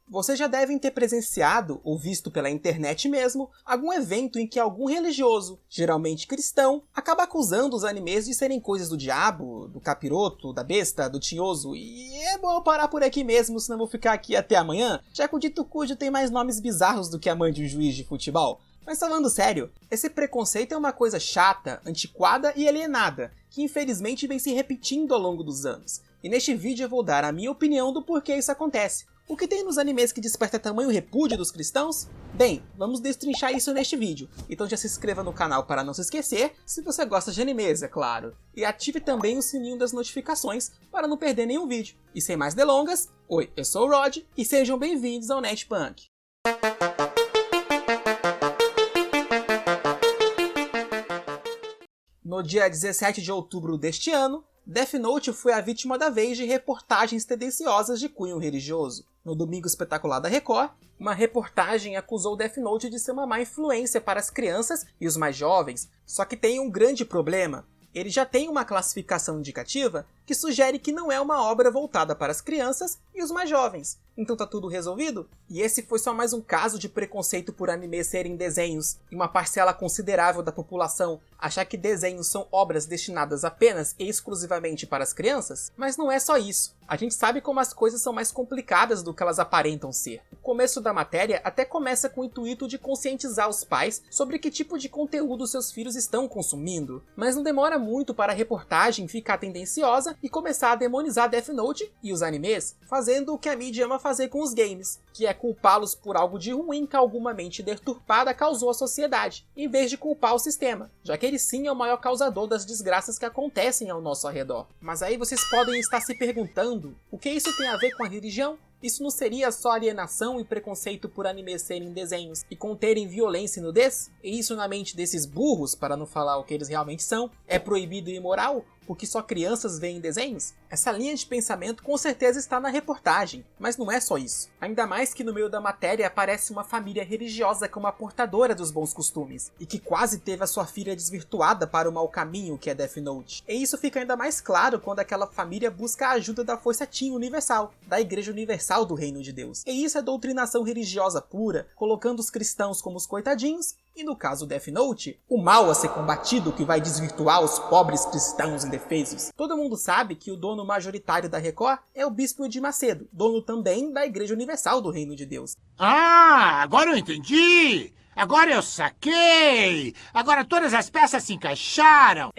Vocês já devem ter presenciado, ou visto pela internet mesmo, algum evento em que algum religioso, geralmente cristão, acaba acusando os animes de serem coisas do diabo, do capiroto, da besta, do tinhoso, e é bom eu parar por aqui mesmo, senão vou ficar aqui até amanhã, já que o dito cujo tem mais nomes bizarros do que a mãe de um juiz de futebol. Mas falando sério, esse preconceito é uma coisa chata, antiquada e alienada, que infelizmente vem se repetindo ao longo dos anos. E neste vídeo eu vou dar a minha opinião do porquê isso acontece. O que tem nos animes que desperta tamanho repúdio dos cristãos? Bem, vamos destrinchar isso neste vídeo, então já se inscreva no canal para não se esquecer, se você gosta de animes, é claro. E ative também o sininho das notificações para não perder nenhum vídeo. E sem mais delongas, oi, eu sou o Rod e sejam bem-vindos ao NetPunk. No dia 17 de outubro deste ano, Death Note foi a vítima da vez de reportagens tendenciosas de cunho religioso. No Domingo Espetacular da Record, uma reportagem acusou Death Note de ser uma má influência para as crianças e os mais jovens, só que tem um grande problema. Ele já tem uma classificação indicativa que sugere que não é uma obra voltada para as crianças e os mais jovens. Então tá tudo resolvido? E esse foi só mais um caso de preconceito por animes serem desenhos e uma parcela considerável da população achar que desenhos são obras destinadas apenas e exclusivamente para as crianças? Mas não é só isso. A gente sabe como as coisas são mais complicadas do que elas aparentam ser. O começo da matéria até começa com o intuito de conscientizar os pais sobre que tipo de conteúdo seus filhos estão consumindo. Mas não demora muito para a reportagem ficar tendenciosa e começar a demonizar Death Note e os animes, fazendo o que a mídia ama fazer com os games, que é culpá-los por algo de ruim que alguma mente deturpada causou à sociedade, em vez de culpar o sistema, já que ele sim é o maior causador das desgraças que acontecem ao nosso redor. Mas aí vocês podem estar se perguntando, o que isso tem a ver com a religião? Isso não seria só alienação e preconceito por animes serem desenhos e conterem violência e nudez? E isso na mente desses burros, para não falar o que eles realmente são, é proibido e imoral? Porque só crianças veem desenhos? Essa linha de pensamento com certeza está na reportagem, mas não é só isso. Ainda mais que no meio da matéria aparece uma família religiosa como a portadora dos bons costumes, e que quase teve a sua filha desvirtuada para o mau caminho que é Death Note. E isso fica ainda mais claro quando aquela família busca a ajuda da Força Teen Universal, da Igreja Universal do Reino de Deus. E isso é doutrinação religiosa pura, colocando os cristãos como os coitadinhos, e no caso Death Note, o mal a ser combatido que vai desvirtuar os pobres cristãos indefesos. Todo mundo sabe que o dono majoritário da Record é o Bispo de Macedo, dono também da Igreja Universal do Reino de Deus. Ah, agora eu entendi! Agora eu saquei! Agora todas as peças se encaixaram!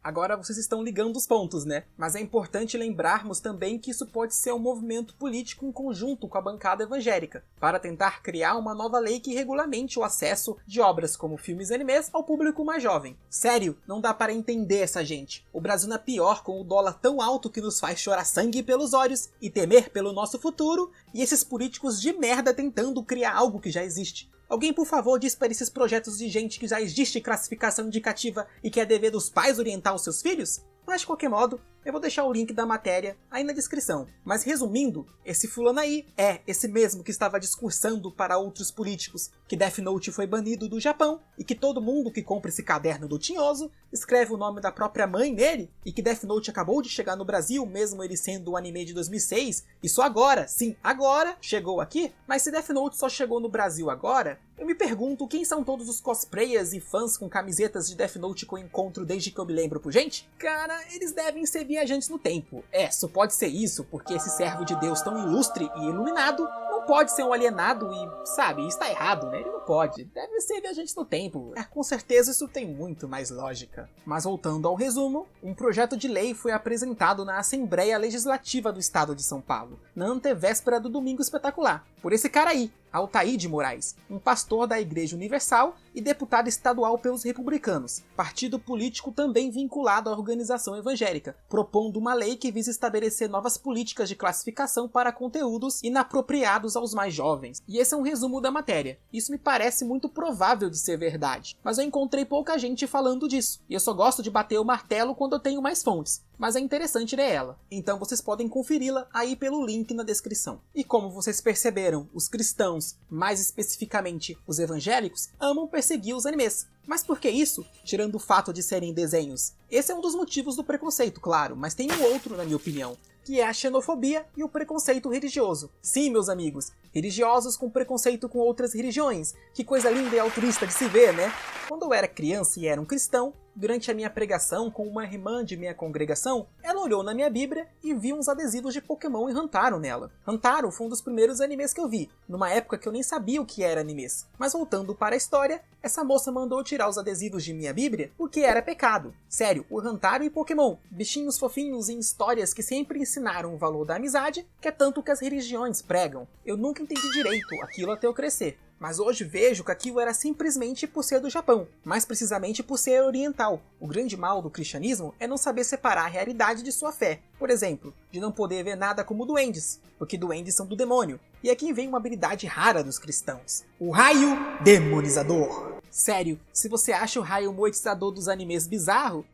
Agora vocês estão ligando os pontos, né? Mas é importante lembrarmos também que isso pode ser um movimento político em conjunto com a bancada evangélica, para tentar criar uma nova lei que regulamente o acesso de obras como filmes e animes ao público mais jovem. Sério, não dá para entender essa gente. O Brasil é pior com o dólar tão alto que nos faz chorar sangue pelos olhos e temer pelo nosso futuro, e esses políticos de merda tentando criar algo que já existe. Alguém, por favor, diz para esses projetos de gente que já existe classificação indicativa e que é dever dos pais orientar os seus filhos? Mas, de qualquer modo, eu vou deixar o link da matéria aí na descrição. Mas resumindo, esse fulano aí é esse mesmo que estava discursando para outros políticos que Death Note foi banido do Japão e que todo mundo que compra esse caderno do Tinhoso escreve o nome da própria mãe nele e que Death Note acabou de chegar no Brasil, mesmo ele sendo um anime de 2006 e só agora, sim, agora, chegou aqui. Mas se Death Note só chegou no Brasil agora, eu me pergunto quem são todos os cosplayers e fãs com camisetas de Death Note que eu encontro desde que eu me lembro por gente? Cara, eles devem ser viajantes no tempo. Só pode ser isso, porque esse servo de Deus tão ilustre e iluminado não pode ser um alienado e, sabe, está errado, né? Ele não pode. Deve ser viajante no tempo. Com certeza isso tem muito mais lógica. Mas voltando ao resumo, um projeto de lei foi apresentado na Assembleia Legislativa do Estado de São Paulo, na antevéspera do Domingo Espetacular, por esse cara aí, Altair de Moraes, um pastor da Igreja Universal e deputado estadual pelos republicanos, partido político também vinculado à organização evangélica, propondo uma lei que visa estabelecer novas políticas de classificação para conteúdos inapropriados aos mais jovens. E esse é um resumo da matéria. Isso me parece muito provável de ser verdade, mas eu encontrei pouca gente falando disso, e eu só gosto de bater o martelo quando eu tenho mais fontes. Mas é interessante ler ela, então vocês podem conferi-la aí pelo link na descrição. E como vocês perceberam, os cristãos, mais especificamente os evangélicos, amam perseguir os animes. Mas por que isso? Tirando o fato de serem desenhos. Esse é um dos motivos do preconceito, claro, mas tem um outro na minha opinião. que é a xenofobia e o preconceito religioso. Sim, meus amigos, religiosos com preconceito com outras religiões. Que coisa linda e altruísta de se ver, né? Quando eu era criança e era um cristão, durante a minha pregação com uma irmã de minha congregação, ela olhou na minha Bíblia e viu uns adesivos de Pokémon e Hantaro nela. Hantaro foi um dos primeiros animes que eu vi, numa época que eu nem sabia o que era animes. Mas voltando para a história, essa moça mandou tirar os adesivos de minha Bíblia porque era pecado. Sério, o Hantaro e Pokémon, bichinhos fofinhos em histórias que sempre ensinaram o valor da amizade, que é tanto que as religiões pregam. Eu nunca entendi direito aquilo até eu crescer. Mas hoje vejo que aquilo era simplesmente por ser do Japão, mais precisamente por ser oriental. O grande mal do cristianismo é não saber separar a realidade de sua fé. Por exemplo, de não poder ver nada como duendes, porque duendes são do demônio. E aqui vem uma habilidade rara dos cristãos: o raio demonizador. Sério, se você acha o raio moetizador dos animes bizarro,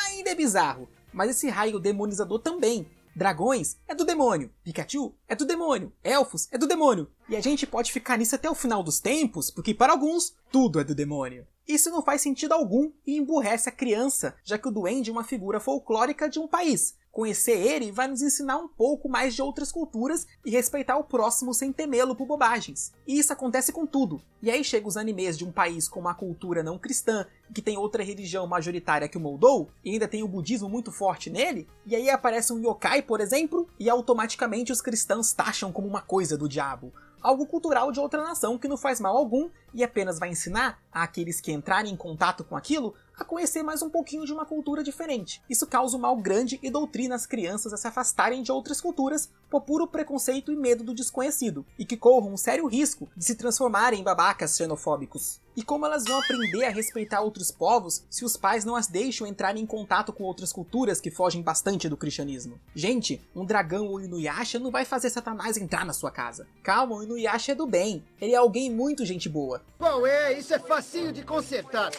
ainda é bizarro, mas esse raio demonizador também. Dragões é do demônio, Pikachu é do demônio, elfos é do demônio. E a gente pode ficar nisso até o final dos tempos, porque para alguns, tudo é do demônio. Isso não faz sentido algum e emburrece a criança, já que o duende é uma figura folclórica de um país. Conhecer ele vai nos ensinar um pouco mais de outras culturas e respeitar o próximo sem temê-lo por bobagens. E isso acontece com tudo. E aí chegam os animes de um país com uma cultura não cristã, que tem outra religião majoritária que o moldou, e ainda tem o budismo muito forte nele, e aí aparece um yokai, por exemplo, e automaticamente os cristãos taxam como uma coisa do diabo. Algo cultural de outra nação que não faz mal algum e apenas vai ensinar àqueles que entrarem em contato com aquilo a conhecer mais um pouquinho de uma cultura diferente. Isso causa um mal grande e doutrina as crianças a se afastarem de outras culturas por puro preconceito e medo do desconhecido, e que corram um sério risco de se transformarem em babacas xenofóbicos. E como elas vão aprender a respeitar outros povos se os pais não as deixam entrar em contato com outras culturas que fogem bastante do cristianismo? Gente, um dragão ou Inuyasha não vai fazer Satanás entrar na sua casa. Calma, o Inuyasha é do bem. Ele é alguém muito gente boa. Qual é? Isso é facinho de consertar.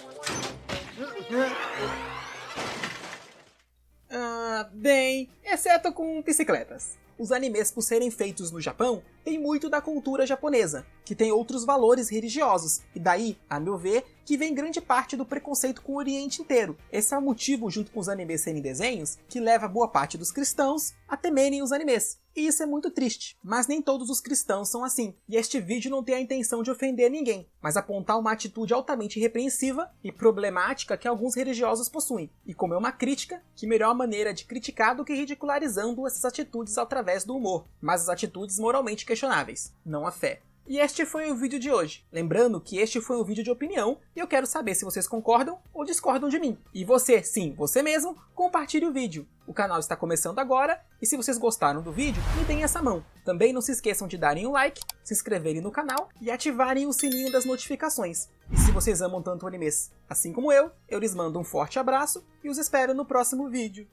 Bem, exceto com bicicletas. Os animes, por serem feitos no Japão, têm muito da cultura japonesa, que tem outros valores religiosos, e daí, a meu ver, que vem grande parte do preconceito com o Oriente inteiro. Esse é o motivo, junto com os animes serem desenhos, que leva boa parte dos cristãos a temerem os animes. E isso é muito triste, mas nem todos os cristãos são assim, e este vídeo não tem a intenção de ofender ninguém, mas apontar uma atitude altamente repreensiva e problemática que alguns religiosos possuem, e como é uma crítica, que melhor maneira de criticar do que ridicularizando essas atitudes através do humor, mas as atitudes moralmente questionáveis, não a fé. E este foi o vídeo de hoje. Lembrando que este foi um vídeo de opinião e eu quero saber se vocês concordam ou discordam de mim. E você, sim, você mesmo, compartilhe o vídeo. O canal está começando agora e se vocês gostaram do vídeo, me deem essa mão. Também não se esqueçam de darem um like, se inscreverem no canal e ativarem o sininho das notificações. E se vocês amam tanto animes assim como eu lhes mando um forte abraço e os espero no próximo vídeo.